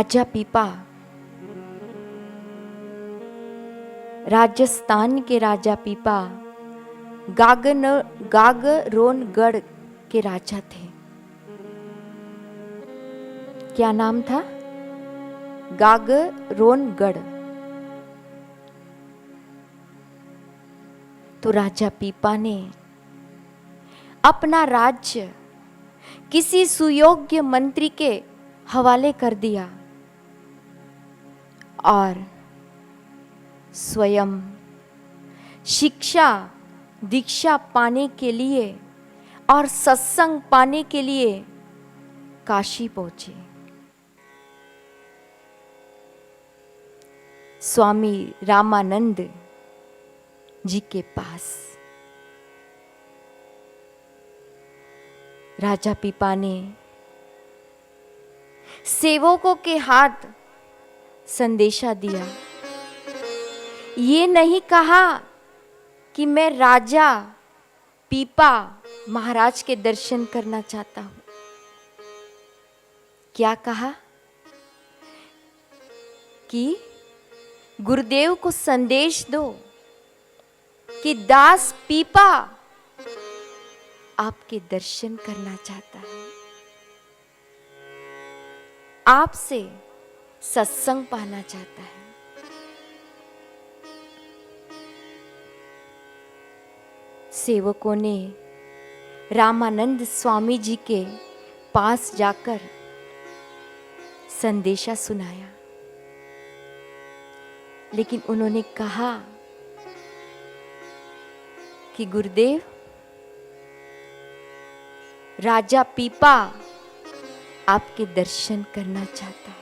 राजा पीपा, राजस्थान के राजा पीपा गागरोनगढ़ के राजा थे। क्या नाम था? गागरोनगढ़। तो राजा पीपा ने अपना राज्य किसी सुयोग्य मंत्री के हवाले कर दिया और स्वयं शिक्षा दीक्षा पाने के लिए और सत्संग पाने के लिए काशी पहुंचे। स्वामी रामानंद जी के पास राजा पीपा ने सेवकों के हाथ संदेशा दिया। ये नहीं कहा कि मैं राजा पीपा महाराज के दर्शन करना चाहता हूं। क्या कहा कि गुरुदेव को संदेश दो कि दास पीपा आपके दर्शन करना चाहता है, आपसे सत्संग पाना चाहता है। सेवकों ने रामानंद स्वामी जी के पास जाकर संदेशा सुनाया, लेकिन उन्होंने कहा कि गुरुदेव, राजा पीपा आपके दर्शन करना चाहता है,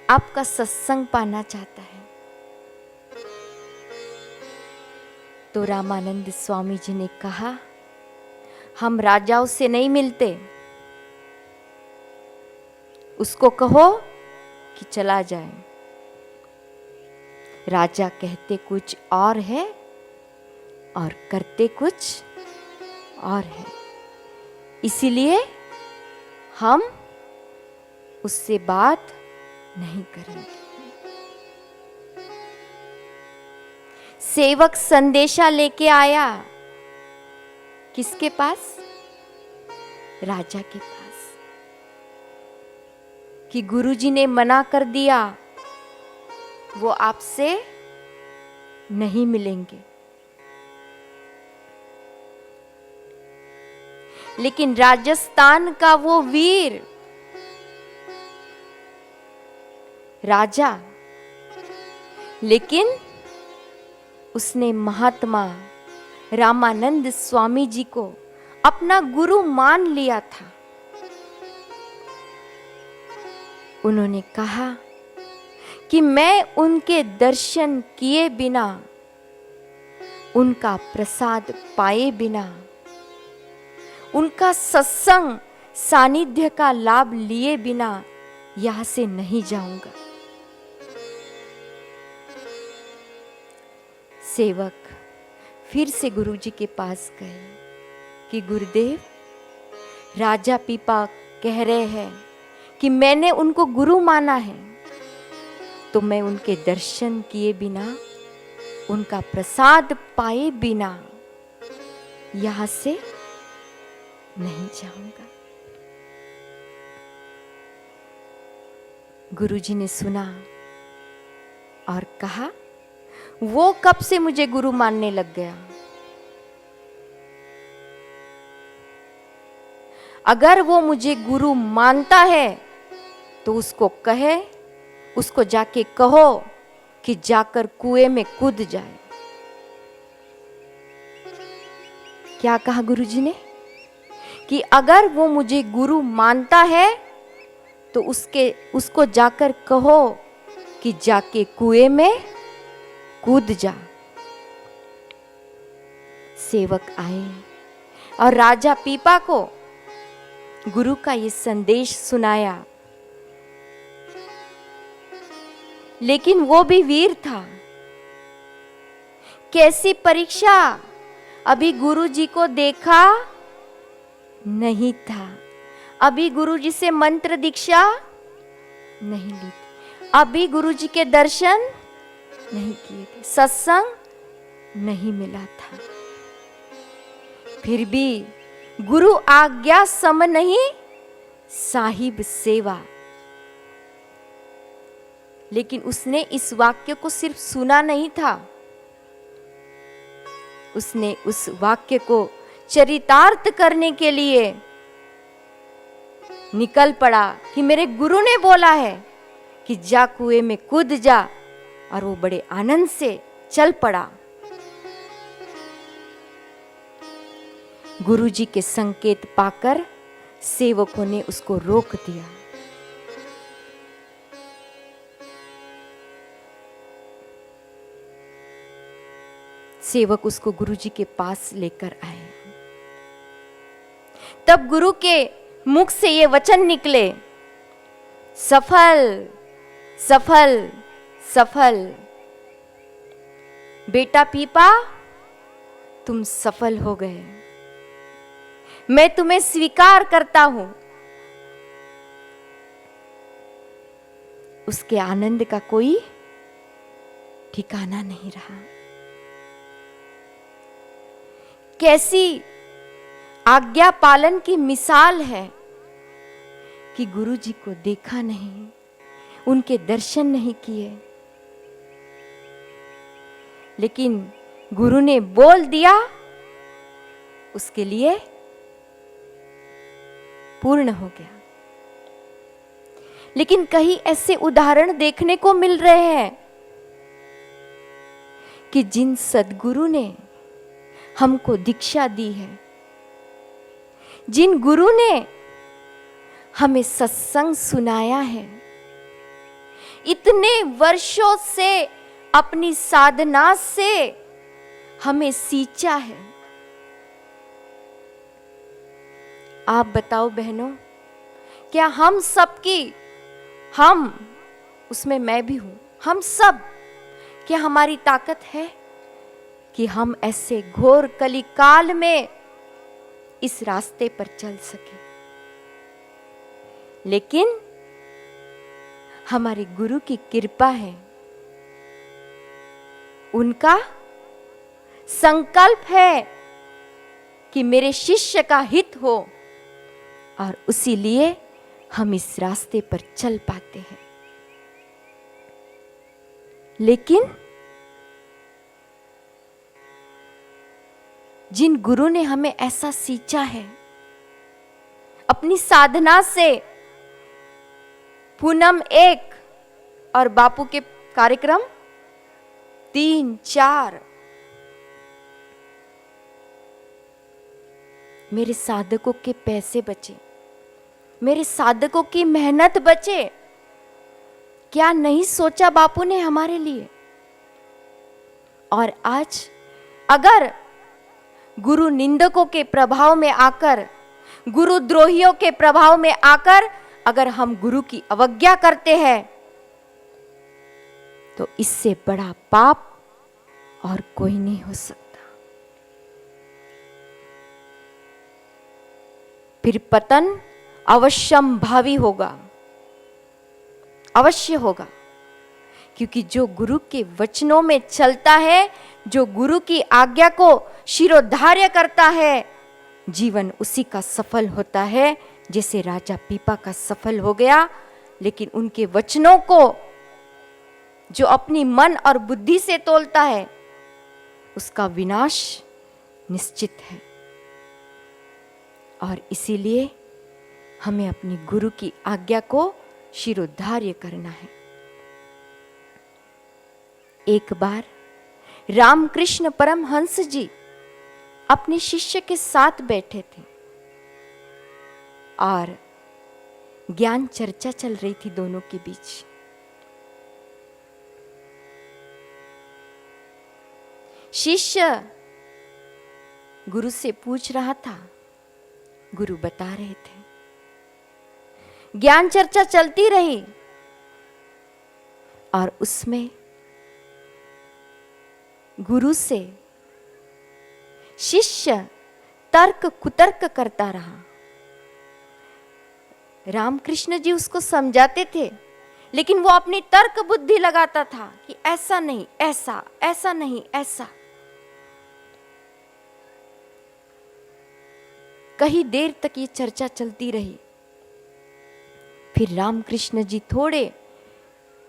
आपका सत्संग पाना चाहता है। तो रामानंद स्वामी जी ने कहा, हम राजाओं से नहीं मिलते, उसको कहो कि चला जाए। राजा कहते कुछ और है और करते कुछ और है, इसीलिए हम उससे बात नहीं करेंगे। सेवक संदेशा लेके आया किसके पास? राजा के पास, कि गुरुजी ने मना कर दिया, वो आपसे नहीं मिलेंगे। लेकिन राजस्थान का वो वीर राजा, लेकिन उसने महात्मा रामानंद स्वामी जी को अपना गुरु मान लिया था। उन्होंने कहा कि मैं उनके दर्शन किए बिना, उनका प्रसाद पाए बिना, उनका सत्संग सानिध्य का लाभ लिए बिना यहां से नहीं जाऊंगा। सेवक फिर से गुरुजी के पास गए कि गुरुदेव, राजा पीपा कह रहे हैं कि मैंने उनको गुरु माना है, तो मैं उनके दर्शन किए बिना, उनका प्रसाद पाए बिना यहां से नहीं जाऊंगा। गुरुजी ने सुना और कहा, वो कब से मुझे गुरु मानने लग गया? अगर वो मुझे गुरु मानता है तो उसको कहे, उसको जाके कहो कि जाकर कुएं में कूद जाए। क्या कहा गुरुजी ने? कि अगर वो मुझे गुरु मानता है तो उसको जाकर कहो कि जाके कुएं में कूद जा। सेवक आए और राजा पीपा को गुरु का ये संदेश सुनाया, लेकिन वो भी वीर था। कैसी परीक्षा? अभी गुरुजी को देखा नहीं था, अभी गुरुजी से मंत्र दीक्षा नहीं ली थी, अभी गुरुजी के दर्शन नहीं किए थे, सत्संग नहीं मिला था, फिर भी गुरु आज्ञा सम नहीं साहिब सेवा। लेकिन उसने इस वाक्य को सिर्फ सुना नहीं था, उसने उस वाक्य को चरितार्थ करने के लिए निकल पड़ा कि मेरे गुरु ने बोला है कि जा कुएं में कूद जा, और वो बड़े आनंद से चल पड़ा। गुरुजी के संकेत पाकर सेवकों ने उसको रोक दिया। सेवक उसको गुरुजी के पास लेकर आए। तब गुरु के मुख से ये वचन निकले, सफल सफल सफल। बेटा पीपा, तुम सफल हो गए, मैं तुम्हें स्वीकार करता हूं। उसके आनंद का कोई ठिकाना नहीं रहा। कैसी आज्ञा पालन की मिसाल है कि गुरुजी को देखा नहीं, उनके दर्शन नहीं किए, लेकिन गुरु ने बोल दिया, उसके लिए पूर्ण हो गया। लेकिन कई ऐसे उदाहरण देखने को मिल रहे हैं कि जिन सद्गुरु ने हमको दीक्षा दी है, जिन गुरु ने हमें सत्संग सुनाया है, इतने वर्षों से अपनी साधना से हमें सींचा है, आप बताओ बहनों, क्या हम सबकी, हम उसमें मैं भी हूं, हम सब, क्या हमारी ताकत है कि हम ऐसे घोर कलिकाल में इस रास्ते पर चल सके? लेकिन हमारे गुरु की कृपा है, उनका संकल्प है कि मेरे शिष्य का हित हो, और उसीलिए हम इस रास्ते पर चल पाते हैं। लेकिन जिन गुरु ने हमें ऐसा सींचा है अपनी साधना से, पूनम 1 और बापू के कार्यक्रम 3, 4, मेरे साधकों के पैसे बचे, मेरे साधकों की मेहनत बचे। क्या नहीं सोचा बापू ने हमारे लिए? और आज अगर गुरु निंदकों के प्रभाव में आकर, गुरु द्रोहियों के प्रभाव में आकर अगर हम गुरु की अवज्ञा करते हैं, तो इससे बड़ा पाप और कोई नहीं हो सकता। फिर पतन अवश्यम भावी होगा, अवश्य होगा, क्योंकि जो गुरु के वचनों में चलता है, जो गुरु की आज्ञा को शिरोधार्य करता है, जीवन उसी का सफल होता है, जैसे राजा पीपा का सफल हो गया। लेकिन उनके वचनों को जो अपनी मन और बुद्धि से तोलता है, उसका विनाश निश्चित है। और इसीलिए हमें अपनी गुरु की आज्ञा को शिरोधार्य करना है। एक बार रामकृष्ण परमहंस जी अपने शिष्य के साथ बैठे थे और ज्ञान चर्चा चल रही थी दोनों के बीच। शिष्य गुरु से पूछ रहा था, गुरु बता रहे थे। ज्ञान चर्चा चलती रही और उसमें गुरु से शिष्य तर्क कुतर्क करता रहा। रामकृष्ण जी उसको समझाते थे लेकिन वो अपनी तर्क बुद्धि लगाता था कि ऐसा नहीं, ऐसा, ऐसा नहीं, ऐसा। कई देर तक ये चर्चा चलती रही। फिर रामकृष्ण जी थोड़े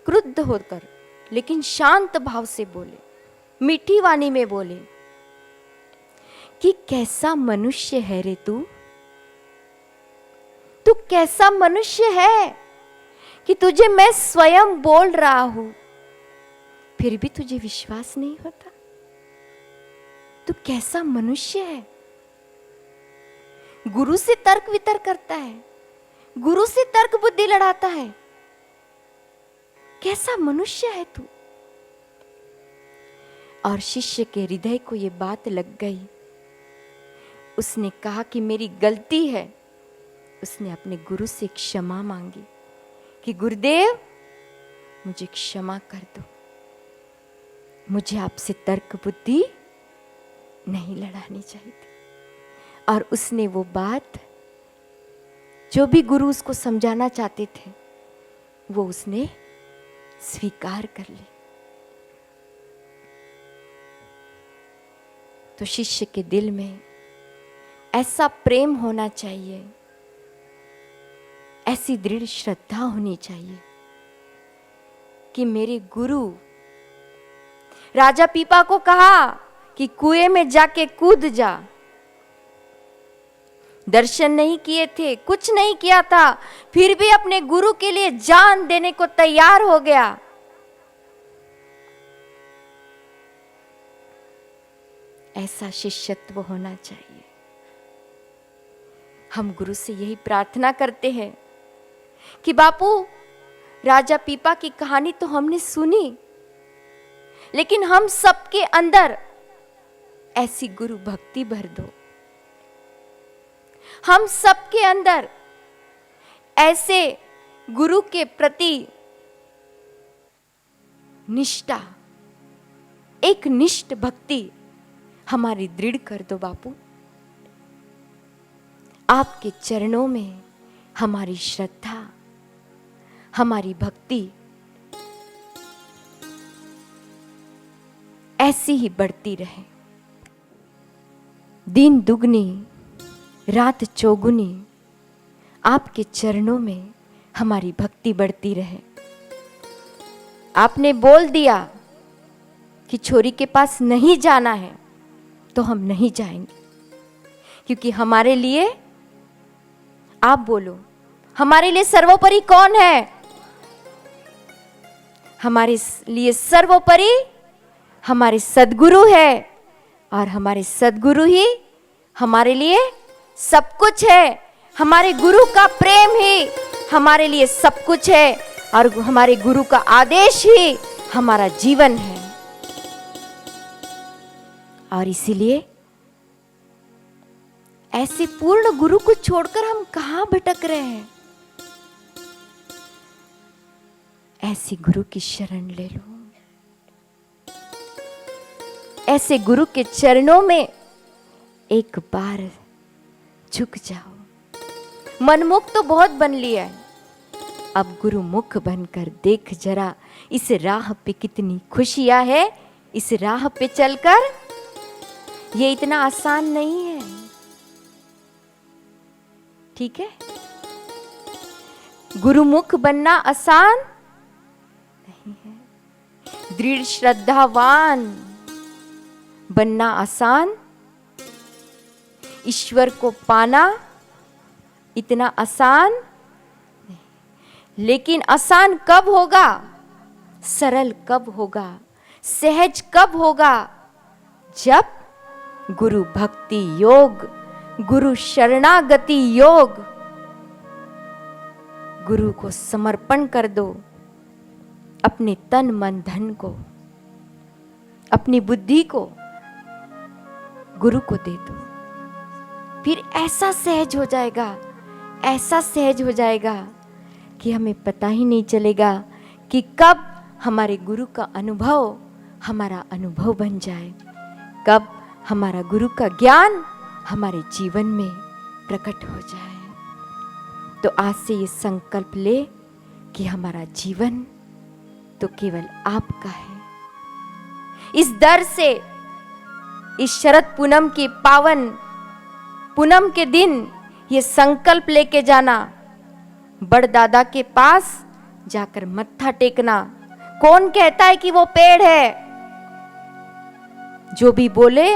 क्रुद्ध होकर लेकिन शांत भाव से बोले, मीठी वाणी में बोले कि कैसा मनुष्य है रे तू कैसा मनुष्य है कि तुझे मैं स्वयं बोल रहा हूं, फिर भी तुझे विश्वास नहीं होता। तू कैसा मनुष्य है। गुरु से तर्क वितर्क करता है, गुरु से तर्क बुद्धि लड़ाता है। कैसा मनुष्य है तू। और शिष्य के हृदय को यह बात लग गई। उसने कहा कि मेरी गलती है। उसने अपने गुरु से क्षमा मांगी कि गुरुदेव मुझे क्षमा कर दो, मुझे आपसे तर्क बुद्धि नहीं लड़ानी चाहिए थी। और उसने वो बात जो भी गुरु उसको समझाना चाहते थे वो उसने स्वीकार कर ली। तो शिष्य के दिल में ऐसा प्रेम होना चाहिए, ऐसी दृढ़ श्रद्धा होनी चाहिए कि मेरे गुरु राजा पीपा को कहा कि कुएं में जाके कूद जा। दर्शन नहीं किए थे, कुछ नहीं किया था, फिर भी अपने गुरु के लिए जान देने को तैयार हो गया। ऐसा शिष्यत्व होना चाहिए। हम गुरु से यही प्रार्थना करते हैं कि बापू, राजा पीपा की कहानी तो हमने सुनी, लेकिन हम सबके अंदर ऐसी गुरु भक्ति भर दो। हम सबके अंदर ऐसे गुरु के प्रति निष्ठा, एक निष्ठ भक्ति हमारी दृढ़ कर दो बापू। आपके चरणों में हमारी श्रद्धा, हमारी भक्ति ऐसी ही बढ़ती रहे। दिन दुगनी रात चौगुनी आपके चरणों में हमारी भक्ति बढ़ती रहे। आपने बोल दिया कि छोरी के पास नहीं जाना है तो हम नहीं जाएंगे, क्योंकि हमारे लिए, आप बोलो, हमारे लिए सर्वोपरि कौन है? हमारे लिए सर्वोपरि हमारे सद्गुरु है, और हमारे सद्गुरु ही हमारे लिए सब कुछ है। हमारे गुरु का प्रेम ही हमारे लिए सब कुछ है, और हमारे गुरु का आदेश ही हमारा जीवन है। और इसीलिए ऐसे पूर्ण गुरु को छोड़कर हम कहां भटक रहे हैं। ऐसे गुरु की शरण ले लो। ऐसे गुरु के चरणों में एक बार झुक जाओ। मनमुख तो बहुत बन लिया है, अब गुरु मुख बनकर देख जरा, इस राह पे कितनी खुशियां है। इस राह पे चलकर ये इतना आसान नहीं है, ठीक है। गुरुमुख बनना आसान नहीं है, दृढ़ श्रद्धावान बनना आसान, ईश्वर को पाना इतना आसान नहीं। लेकिन आसान कब होगा, सरल कब होगा, सहज कब होगा? जब गुरु भक्ति योग, गुरु शरणागति योग, गुरु को समर्पण कर दो। अपने तन मन धन को, अपनी बुद्धि को गुरु को दे दो। फिर ऐसा सहज हो जाएगा, ऐसा सहज हो जाएगा कि हमें पता ही नहीं चलेगा कि कब हमारे गुरु का अनुभव हमारा अनुभव बन जाए, कब हमारा गुरु का ज्ञान हमारे जीवन में प्रकट हो जाए। तो आज से ये संकल्प ले कि हमारा जीवन तो केवल आपका है। इस दर से, इस शरद पूनम की पावन पूनम के दिन ये संकल्प लेके जाना, बड़दादा के पास जाकर मत्था टेकना। कौन कहता है कि वो पेड़ है? जो भी बोले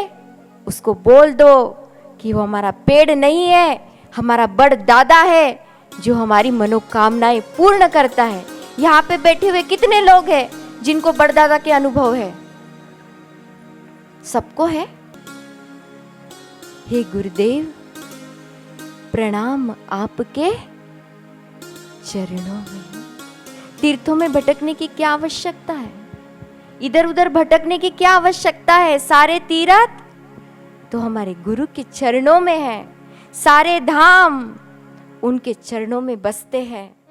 उसको बोल दो कि वो हमारा पेड़ नहीं है, हमारा बड़दादा है जो हमारी मनोकामनाएं पूर्ण करता है। यहाँ पे बैठे हुए कितने लोग हैं जिनको बड़दादा के अनुभव है? सबको है। हे गुरुदेव, प्रणाम आपके चरणों में। तीर्थों में भटकने की क्या आवश्यकता है? इधर उधर भटकने की क्या आवश्यकता है? सारे तीर्थ तो हमारे गुरु के चरणों में है, सारे धाम उनके चरणों में बसते हैं।